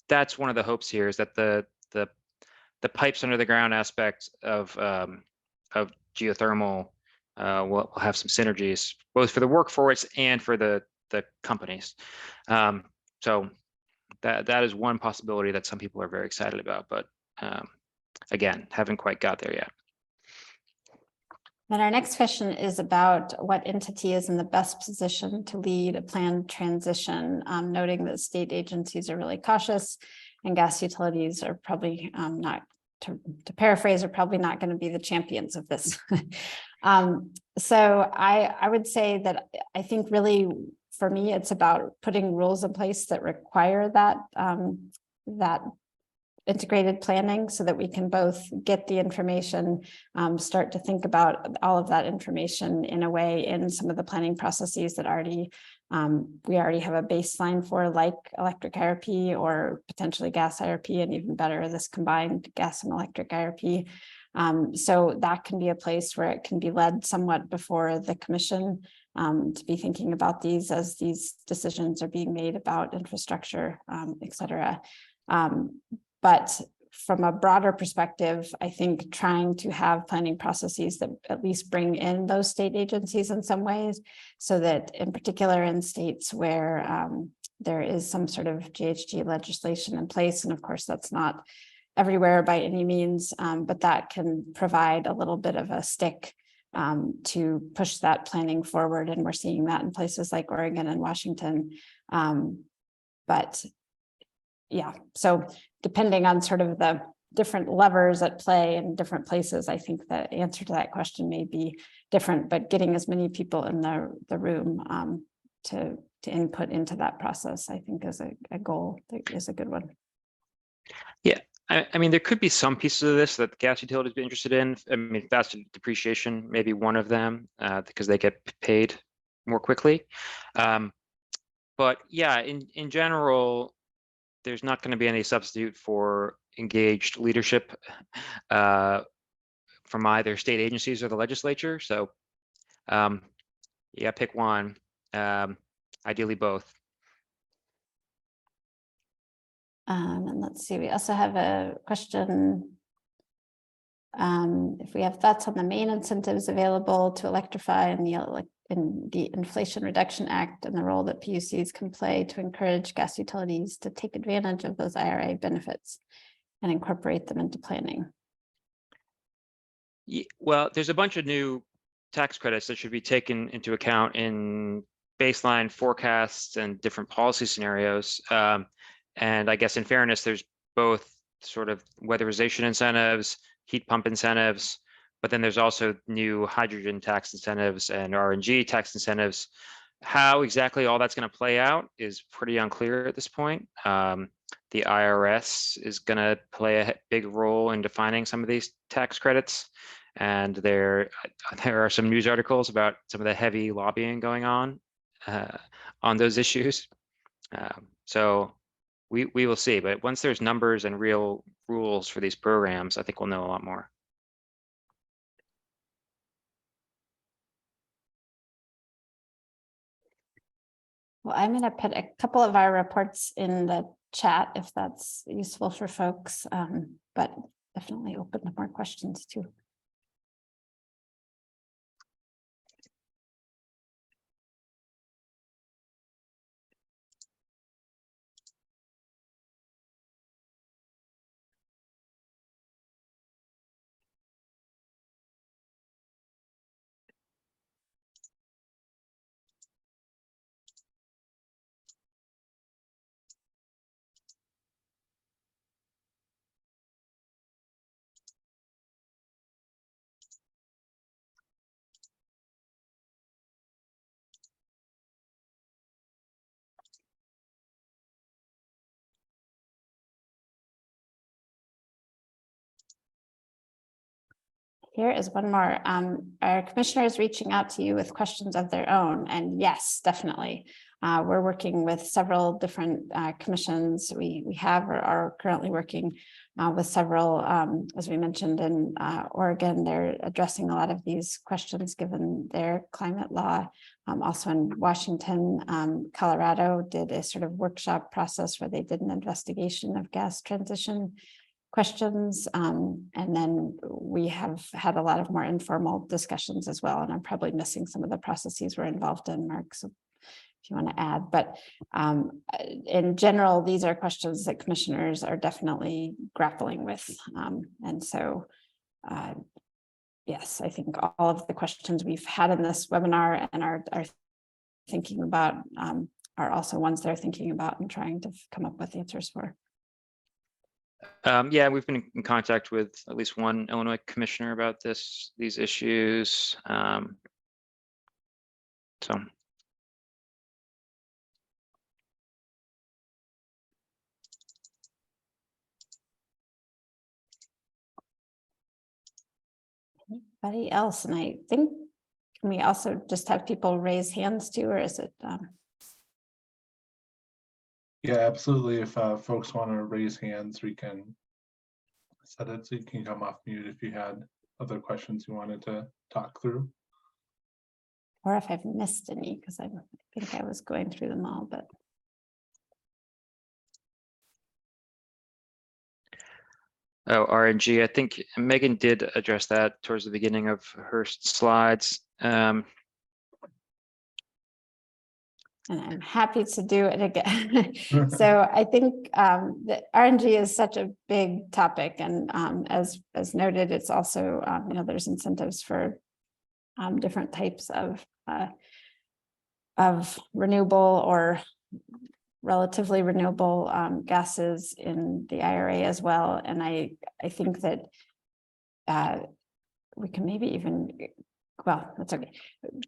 that's one of the hopes here, is that the pipes under the ground aspect of geothermal will have some synergies, both for the workforce and for the companies. So that is one possibility that some people are very excited about, but again, haven't quite got there yet. And our next question is about what entity is in the best position to lead a planned transition, noting that state agencies are really cautious and gas utilities are probably not, to paraphrase, are probably not going to be the champions of this. So I would say that I think really for me, it's about putting rules in place that require that, that integrated planning so that we can both get the information, start to think about all of that information in a way in some of the planning processes that we already have a baseline for, like electric IRP or potentially gas IRP, and even better, this combined gas and electric IRP. So that can be a place where it can be led somewhat before the commission to be thinking about these as these decisions are being made about infrastructure, et cetera. But from a broader perspective, I think trying to have planning processes that at least bring in those state agencies in some ways, so that in particular in states where there is some sort of GHG legislation in place, and of course that's not everywhere by any means, but that can provide a little bit of a stick to push that planning forward. And we're seeing that in places like Oregon and Washington. But yeah, so depending on sort of the different levers at play in different places, I think the answer to that question may be different, but getting as many people in the room to input into that process, I think is a goal that is a good one. Yeah, I mean, there could be some pieces of this that gas utilities be interested in. I mean, faster depreciation, maybe one of them, because they get paid more quickly. But yeah, in general, there's not going to be any substitute for engaged leadership from either state agencies or the legislature. So yeah, pick one, ideally both. And let's see, we also have a question. If we have thoughts on the main incentives available to electrify in the Inflation Reduction Act and the role that PUCs can play to encourage gas utilities to take advantage of those IRA benefits and incorporate them into planning. Yeah, well, there's a bunch of new tax credits that should be taken into account in baseline forecasts and different policy scenarios. And I guess in fairness, there's both sort of weatherization incentives, heat pump incentives, but then there's also new hydrogen tax incentives and RNG tax incentives. How exactly all that's going to play out is pretty unclear at this point. The IRS is going to play a big role in defining some of these tax credits. And there are some news articles about some of the heavy lobbying going on those issues. So we will see. But once there's numbers and real rules for these programs, I think we'll know a lot more. Well, I'm going to put a couple of our reports in the chat if that's useful for folks, but definitely open to more questions too. Here is one more. Our commissioner is reaching out to you with questions of their own, and yes, definitely. We're working with several different commissions. We have or are currently working with several, as we mentioned in Oregon, they're addressing a lot of these questions given their climate law. Also in Washington, Colorado did a sort of workshop process where they did an investigation of gas transition questions. And then we have had a lot of more informal discussions as well. And I'm probably missing some of the processes we're involved in, Mark, so if you want to add. But in general, these are questions that commissioners are definitely grappling with. And so, yes, I think all of the questions we've had in this webinar and are thinking about are also ones they're thinking about and trying to come up with answers for. Yeah, we've been in contact with at least one Illinois commissioner about these issues. So. Anybody else? And I think, can we also just have people raise hands too, or is it? Yeah, absolutely. If folks want to raise hands, we can set it so you can come off mute if you had other questions you wanted to talk through. Or if I've missed any, because I think I was going through them all, but. Oh, RNG, I think Megan did address that towards the beginning of her slides. And I'm happy to do it again. So I think that RNG is such a big topic, and as noted, it's also there's incentives for different types of renewable or relatively renewable gases in the IRA as well. And I think that we can maybe even, well, that's okay.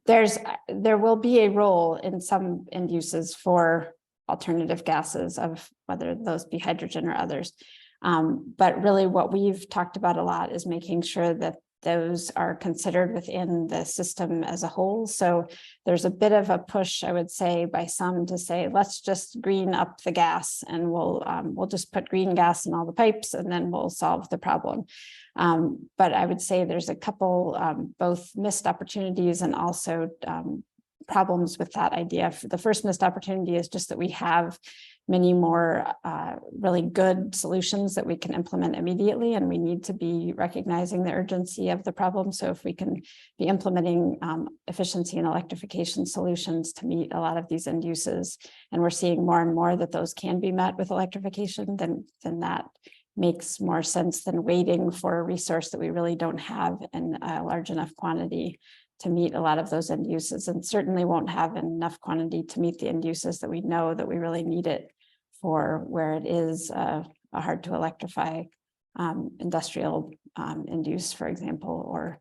There will be a role in some end uses for alternative gases, of whether those be hydrogen or others. But really what we've talked about a lot is making sure that those are considered within the system as a whole. So there's a bit of a push, I would say, by some to say, let's just green up the gas, and we'll just put green gas in all the pipes, and then we'll solve the problem. But I would say there's a couple both missed opportunities and also problems with that idea. The first missed opportunity is just that we have many more really good solutions that we can implement immediately, and we need to be recognizing the urgency of the problem. So if we can be implementing efficiency and electrification solutions to meet a lot of these end uses, and we're seeing more and more that those can be met with electrification, then that makes more sense than waiting for a resource that we really don't have in a large enough quantity to meet a lot of those end uses, and certainly won't have enough quantity to meet the end uses that we know that we really need it for, where it is hard to electrify industrial end use, for example, or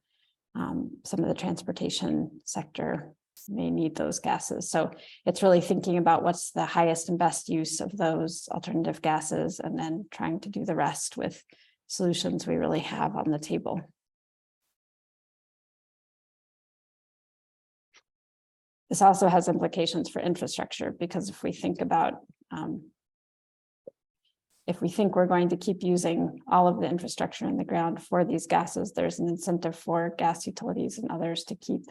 some of the transportation sector may need those gases. So it's really thinking about what's the highest and best use of those alternative gases, and then trying to do the rest with solutions we really have on the table. This also has implications for infrastructure, because if we think about, if we think we're going to keep using all of the infrastructure in the ground for these gases, there's an incentive for gas utilities and others to keep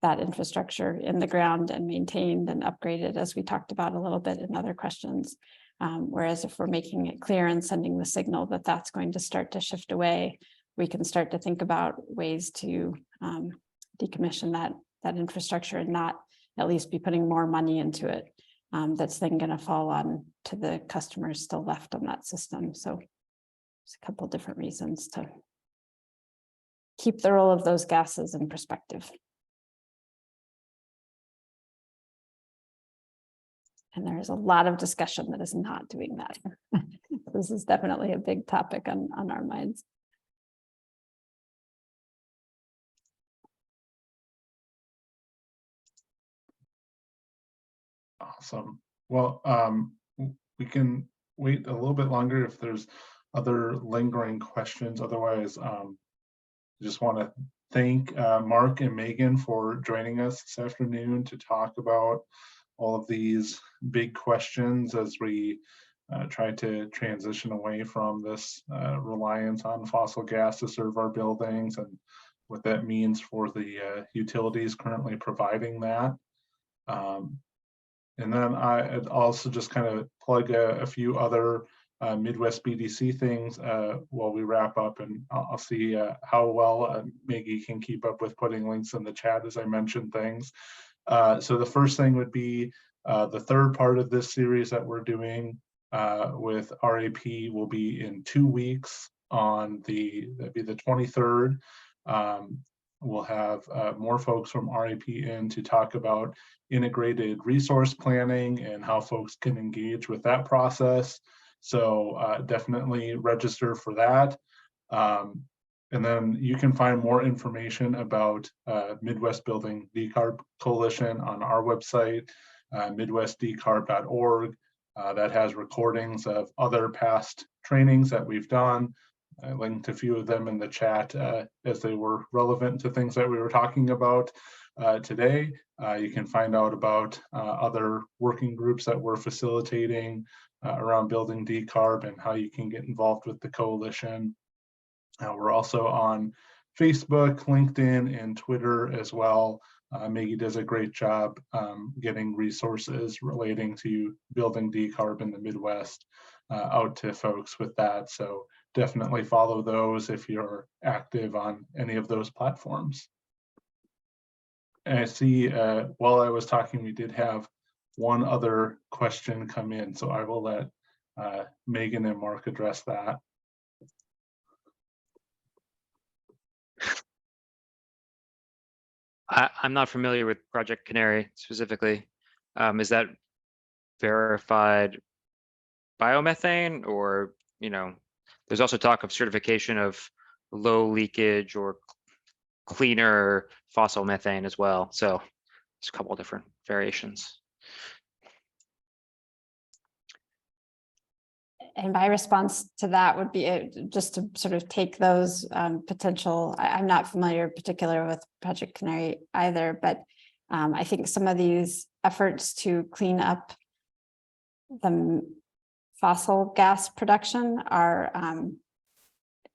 that infrastructure in the ground and maintained and upgraded, as we talked about a little bit in other questions. Whereas if we're making it clear and sending the signal that that's going to start to shift away, we can start to think about ways to decommission that infrastructure and not at least be putting more money into it. That's then going to fall on to the customers still left on that system. So there's a couple different reasons to keep the role of those gases in perspective. And there is a lot of discussion that is not doing that. This is definitely a big topic on our minds. Awesome. Well, we can wait a little bit longer if there's other lingering questions. Otherwise, I just want to thank Mark and Megan for joining us this afternoon to talk about all of these big questions as we try to transition away from this reliance on fossil gas to serve our buildings, and what that means for the utilities currently providing that. And then I'd also just kind of plug a few other Midwest BDC things while we wrap up, and I'll see how well Maggie can keep up with putting links in the chat as I mention things. So the first thing would be the third part of this series that we're doing with RAP will be in 2 weeks on that'd be the 23rd. We'll have more folks from RAP in to talk about integrated resource planning and how folks can engage with that process. So definitely register for that. And then you can find more information about Midwest Building Decarb Coalition on our website, midwestdecarb.org. That has recordings of other past trainings that we've done. I linked a few of them in the chat as they were relevant to things that we were talking about today. You can find out about other working groups that we're facilitating around building decarb and how you can get involved with the coalition. We're also on Facebook, LinkedIn, and Twitter as well. Maggie does a great job getting resources relating to building decarb in the Midwest out to folks with that. So definitely follow those if you're active on any of those platforms. And I see while I was talking, we did have one other question come in, so I will let Megan and Mark address that. I'm not familiar with Project Canary specifically. Is that verified biomethane, or, you know, there's also talk of certification of low leakage or cleaner fossil methane as well. So it's a couple of different variations. And my response to that would be just to sort of take those potential, I'm not familiar particular with Project Canary either, but I think some of these efforts to clean up the fossil gas production are,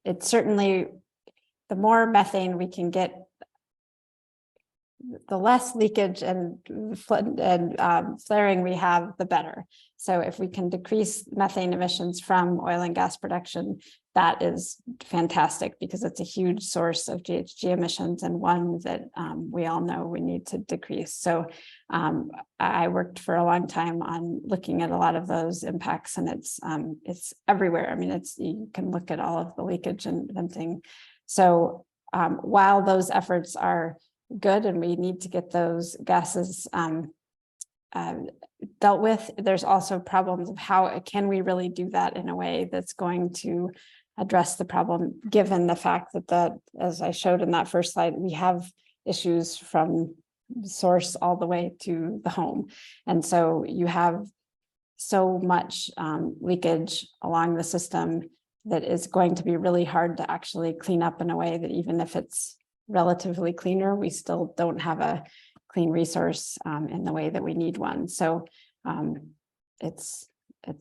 it's certainly, the more methane we can get, the less leakage and flaring we have, the better. So if we can decrease methane emissions from oil and gas production, that is fantastic, because it's a huge source of GHG emissions, and one that we all know we need to decrease. So I worked for a long time on looking at a lot of those impacts, and it's everywhere. I mean, you can look at all of the leakage and venting. So while those efforts are good and we need to get those gases dealt with, there's also problems of how can we really do that in a way that's going to address the problem, given the fact that as I showed in that first slide, we have issues from source all the way to the home. And so you have so much leakage along the system that is going to be really hard to actually clean up in a way that, even if it's relatively cleaner, we still don't have a clean resource in the way that we need one. So it's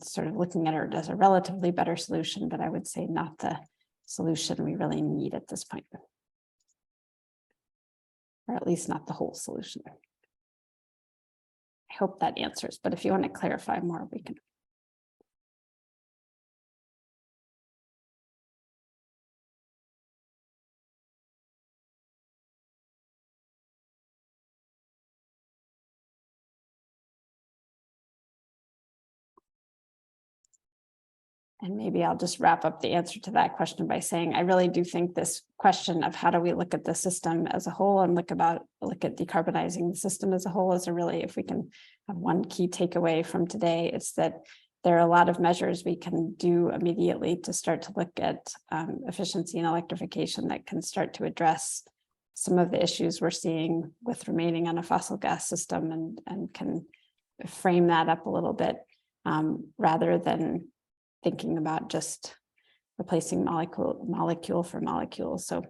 sort of looking at it as a relatively better solution, but I would say not the solution we really need at this point, or at least not the whole solution. I hope that answers, but if you want to clarify more, we can. And maybe I'll just wrap up the answer to that question by saying, I really do think this question of how do we look at the system as a whole and look at decarbonizing the system as a whole is a really, if we can have one key takeaway from today, it's that there are a lot of measures we can do immediately to start to look at efficiency and electrification that can start to address some of the issues we're seeing with remaining on a fossil gas system, and can frame that up a little bit rather than thinking about just replacing molecule for molecule. So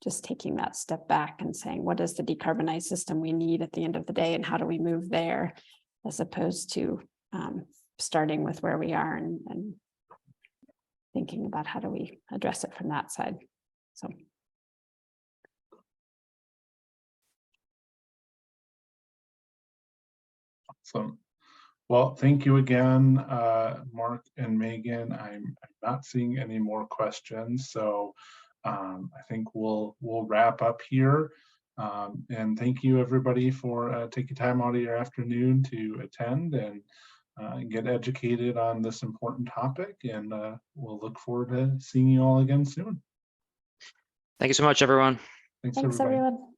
just taking that step back and saying, what is the decarbonized system we need at the end of the day, and how do we move there, as opposed to starting with where we are and thinking about how do we address it from that side. So. Awesome. Well, thank you again, Mark and Megan. I'm not seeing any more questions, so I think we'll wrap up here. And thank you, everybody, for taking time out of your afternoon to attend and get educated on this important topic. And we'll look forward to seeing you all again soon. Thank you so much, everyone. Thanks, everyone.